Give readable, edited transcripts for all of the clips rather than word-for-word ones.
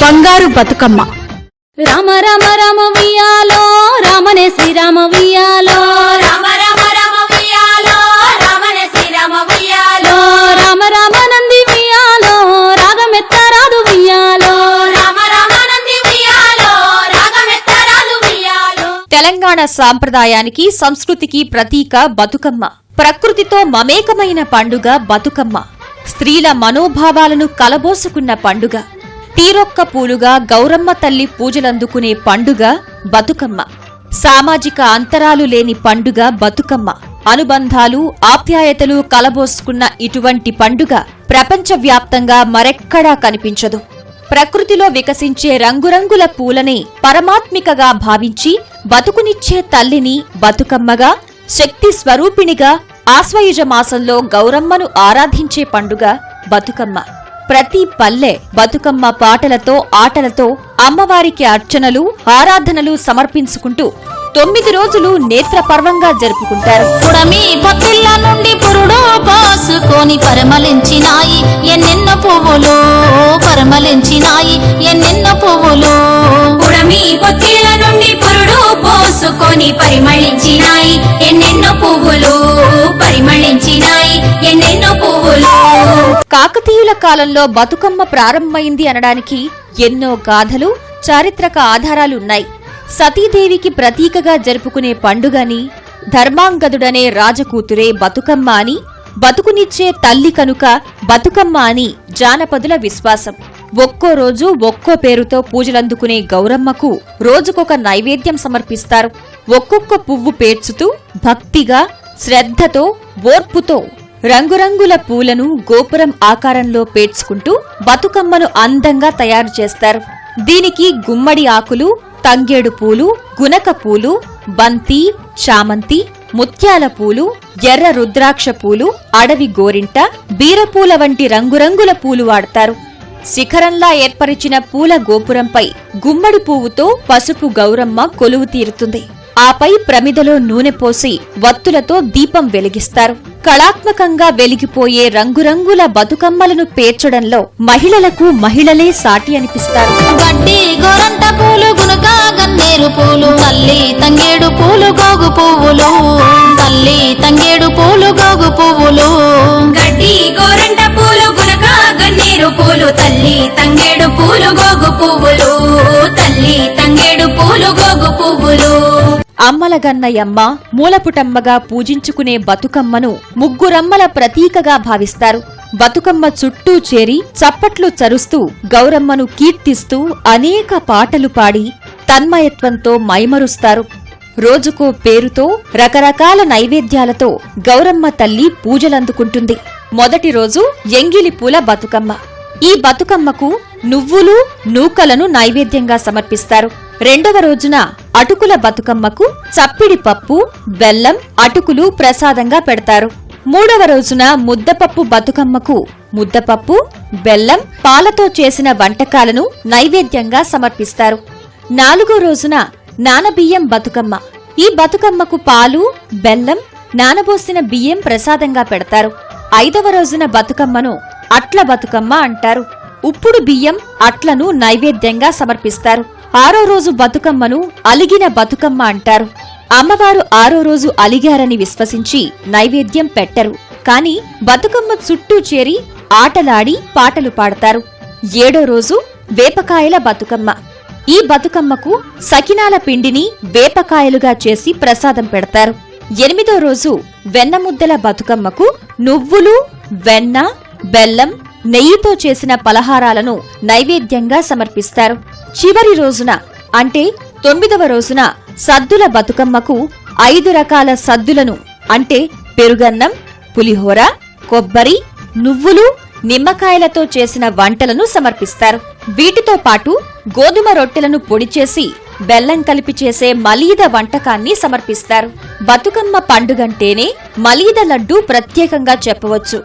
బంగారు బతుకమ్మ. రామ రామ రామ వియాలో రామనే శ్రీరామ వియాలో, రామ రామ రామ వియాలో రామనే శ్రీరామ వియాలో, రామ రామ నంది వియాలో రాగమెత్తరాదు వియాలో, రామ రామ నంది వియాలో రాగమెత్తరాదు వియాలో. తెలంగాణ సాంప్రదాయానికి సంస్కృతికి ప్రతీక బతుకమ్మ. ప్రకృతితో మమేకమైన పండుగ బతుకమ్మ. స్త్రీల మనోభావాలను కలబోసుకున్న పండుగ. తీరొక్క పూలుగా గౌరమ్మ తల్లి పూజలందుకునే పండుగ బతుకమ్మ. సామాజిక అంతరాలు లేని పండుగ బతుకమ్మ. అనుబంధాలు ఆప్యాయతలు కలబోసుకున్న ఇటువంటి పండుగ ప్రపంచవ్యాప్తంగా మరెక్కడా కనిపించదు. ప్రకృతిలో వికసించే రంగురంగుల పూలని పరమాత్మికగా భావించి బతుకునిచ్చే తల్లిని బతుకమ్మగా, శక్తి స్వరూపిణిగా ఆశ్వయుజ మాసంలో గౌరమ్మను ఆరాధించే పండుగ బతుకమ్మ. ప్రతి పల్లె బతుకమ్మ పాటలతో ఆటలతో అమ్మవారికి అర్చనలు ఆరాధనలు సమర్పించుకుంటూ 9 రోజులు నేత్రపర్వంగా జరుపుకుంటారు. పుడమి పొత్తిళ్ళ నుండి పురుడు పోసుకొని పరిమళించినాయి ఎన్నెన్నో పువ్వులు, పరిమళించినాయి ఎన్నెన్నో పువ్వులు. పుడమి పొత్తిళ్ళ నుండి పురుడు పోసుకొని పరిమళించినాయి ఎన్నెన్నో పువ్వులు, పరిమళించినాయి ఎన్నెన్నో పువ్వులు. కాకతీయుల కాలంలో బతుకమ్మ ప్రారంభమైంది అనడానికి ఎన్నో గాథలు, చారిత్రక ఆధారాలున్నాయి. సతీదేవికి ప్రతీకగా జరుపుకునే పండుగని, ధర్మాంగదుడనే రాజకూతురే బతుకమ్మ అని, బతుకునిచ్చే తల్లి కనుక బతుకమ్మ అని జానపదుల విశ్వాసం. ఒక్కో రోజు ఒక్కో పేరుతో పూజలందుకునే గౌరమ్మకు రోజుకొక నైవేద్యం సమర్పిస్తారు. ఒక్కొక్క పువ్వు పేర్చుతూ భక్తిగా, శ్రద్ధతో, ఓర్పుతో రంగురంగుల పూలను గోపురం ఆకారంలో పేర్చుకుంటూ బతుకమ్మను అందంగా తయారు చేస్తారు. దీనికి గుమ్మడి ఆకులు, తంగేడు పూలు, గునక పూలు, బంతి, చామంతి, ముత్యాల పూలు, ఎర్ర రుద్రాక్ష పూలు, అడవి గోరింట, బీరపూల వంటి రంగురంగుల పూలు వాడతారు. శిఖరంలా ఏర్పరిచిన పూల గోపురంపై గుమ్మడి పువ్వుతో పసుపు గౌరమ్మ కొలువు తీరుతుంది. ఆపై ప్రమిదలో నూనె పోసి వత్తులతో దీపం వెలిగిస్తారు. కళాత్మకంగా వెలిగిపోయే రంగురంగుల బతుకమ్మలను పేర్చడంలో మహిళలకు మహిళలే సాటి అనిపిస్తారు. గడ్డి గోరంట పూలు, గునక గన్నేరు పూలు, తల్లి తంగేడు పూలు, గోగు పువ్వులు, తల్లి తంగేడు పూలు, గోగు పువ్వులు. గడ్డి గోరంట పూలు, గునక గన్నేరు పూలు, తల్లి తంగేడు పూలు, గోగు పువ్వులు, తల్లి తంగేడు పూలు, గోగు పువ్వులు. అమ్మలగన్నయమ్మ, మూలపుటమ్మగా పూజించుకునే బతుకమ్మను ముగ్గురమ్మల ప్రతీకగా భావిస్తారు. బతుకమ్మ చుట్టూ చేరి చప్పట్లు చరుస్తూ గౌరమ్మను కీర్తిస్తూ అనేక పాటలు పాడి తన్మయత్వంతో మైమరుస్తారు. రోజుకో పేరుతో రకరకాల నైవేద్యాలతో గౌరమ్మ తల్లి పూజలందుకుంటుంది. మొదటి రోజు ఎంగిలి పూల బతుకమ్మ. ఈ బతుకమ్మకు నువ్వులు, నూకలను నైవేద్యంగా సమర్పిస్తారు. రెండవ రోజున అటుకుల బతుకమ్మకు చప్పిడి పప్పు, బెల్లం, అటుకులు ప్రసాదంగా పెడతారు. మూడవ రోజున ముద్దపప్పు బతుకమ్మకు ముద్దపప్పు, బెల్లం, పాలతో చేసిన వంటకాలను నైవేద్యంగా సమర్పిస్తారు. నాలుగో రోజున నానబియ్యం బతుకమ్మ. ఈ బతుకమ్మకు పాలు, బెల్లం, నానబోసిన బియ్యం ప్రసాదంగా పెడతారు. ఐదవ రోజున బతుకమ్మను అట్ల బతుకమ్మ అంటారు. ఉప్పుడు బియ్యం, అట్లను నైవేద్యంగా సమర్పిస్తారు. ఆరో రోజు బతుకమ్మను అలిగిన బతుకమ్మ అంటారు. అమ్మవారు ఆరో రోజు అలిగారని విశ్వసించి నైవేద్యం పెట్టరు. కాని బతుకమ్మ చుట్టూ చేరి ఆటలాడి పాటలు పాడతారు. ఏడో రోజు వేపకాయల బతుకమ్మ. ఈ బతుకమ్మకు సకినాల పిండిని వేపకాయలుగా చేసి ప్రసాదం పెడతారు. ఎనిమిదో రోజు వెన్నముద్దల బతుకమ్మకు నువ్వులు, వెన్న, బెల్లం, నెయ్యితో చేసిన పలహారాలను నైవేద్యంగా సమర్పిస్తారు. చివరి రోజున అంటే 9వ రోజున సద్దుల బతుకమ్మకు 5 రకాల సద్దులను అంటే పెరుగన్నం, పులిహోర, కొబ్బరి, నువ్వులు, నిమ్మకాయలతో చేసిన వంటలను సమర్పిస్తారు. వీటితో పాటు గోధుమ రొట్టెలను పొడి చేసి బెల్లం కలిపి చేసే మలీద వంటకాన్ని సమర్పిస్తారు. బతుకమ్మ పండుగంటేనే మలీద లడ్డూ ప్రత్యేకంగా చెప్పవచ్చు.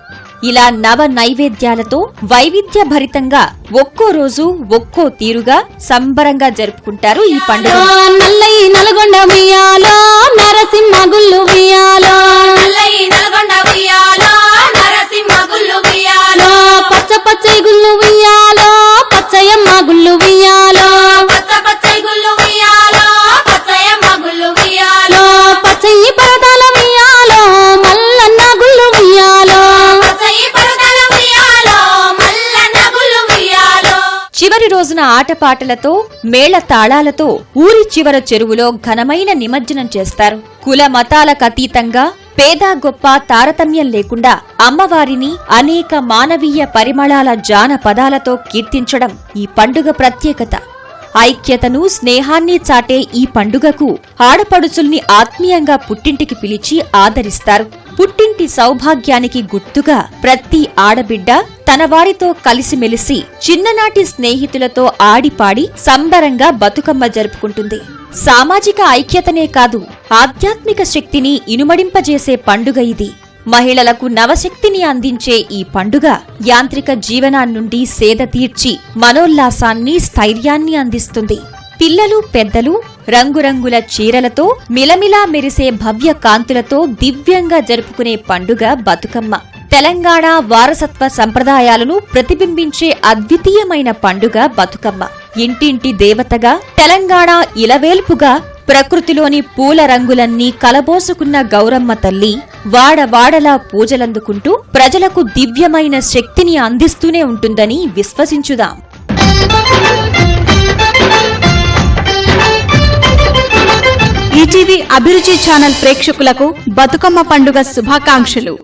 ఇలా నవ నైవేద్యాలతో వైవిధ్యభరితంగా ఒక్కో రోజు ఒక్కో తీరుగా సంబరంగా జరుపుకుంటారు ఈ పండుగ. నల్లయి నల్గొండ ఉయ్యాలో, నరసింహ గుళ్ళు ఉయ్యాలో, నల్లయి నల్గొండ ఉయ్యాలో, నరసింహ గుళ్ళు ఉయ్యాలో, పచ్చ పచ్చ గుళ్ళు ఉయ్యాలో, పచ్చయమ్మ గుళ్ళు ఉయ్యాలో. ఆటపాటలతో మేళ తాళాలతో ఊరి చివర చెరువులో ఘనమైన నిమజ్జనం చేస్తారు. కుల మతాలకు అతీతంగా పేద గొప్ప తారతమ్యం లేకుండా అమ్మవారిని అనేక మానవీయ పరిమళాల జానపదాలతో కీర్తించడం ఈ పండుగ ప్రత్యేకత. ఐక్యతను స్నేహాన్ని చాటే ఈ పండుగకు ఆడపడుచుల్ని ఆత్మీయంగా పుట్టింటికి పిలిచి ఆదరిస్తారు. పుట్టింటి సౌభాగ్యానికి గుర్తుగా ప్రతి ఆడబిడ్డ తన వారితో కలిసిమెలిసి చిన్ననాటి స్నేహితులతో ఆడిపాడి సంబరంగా బతుకమ్మ జరుపుకుంటుంది. సామాజిక ఐక్యతనే కాదు, ఆధ్యాత్మిక శక్తిని ఇనుమడింపజేసే పండుగ ఇది. మహిళలకు నవశక్తిని అందించే ఈ పండుగ యాంత్రిక జీవనాన్నుండి సేద తీర్చి మనోల్లాసాన్ని, స్థైర్యాన్ని అందిస్తుంది. పిల్లలు పెద్దలు రంగురంగుల చీరలతో మిలమిలా మెరిసే భవ్య కాంతులతో దివ్యంగా జరుపుకునే పండుగ బతుకమ్మ. తెలంగాణ వారసత్వ సంప్రదాయాలను ప్రతిబింబించే అద్వితీయమైన పండుగ బతుకమ్మ. ఇంటింటి దేవతగా, తెలంగాణ ఇలవేల్పుగా ప్రకృతిలోని పూల రంగులన్నీ కలబోసుకున్న గౌరమ్మ తల్లి వాడవాడలా పూజలందుకుంటూ ప్రజలకు దివ్యమైన శక్తిని అందిస్తూనే ఉంటుందని విశ్వసించుదాం. ఈటీవీ అభిరుచి ఛానల్ ప్రేక్షకులకు బతుకమ్మ పండుగ శుభాకాంక్షలు.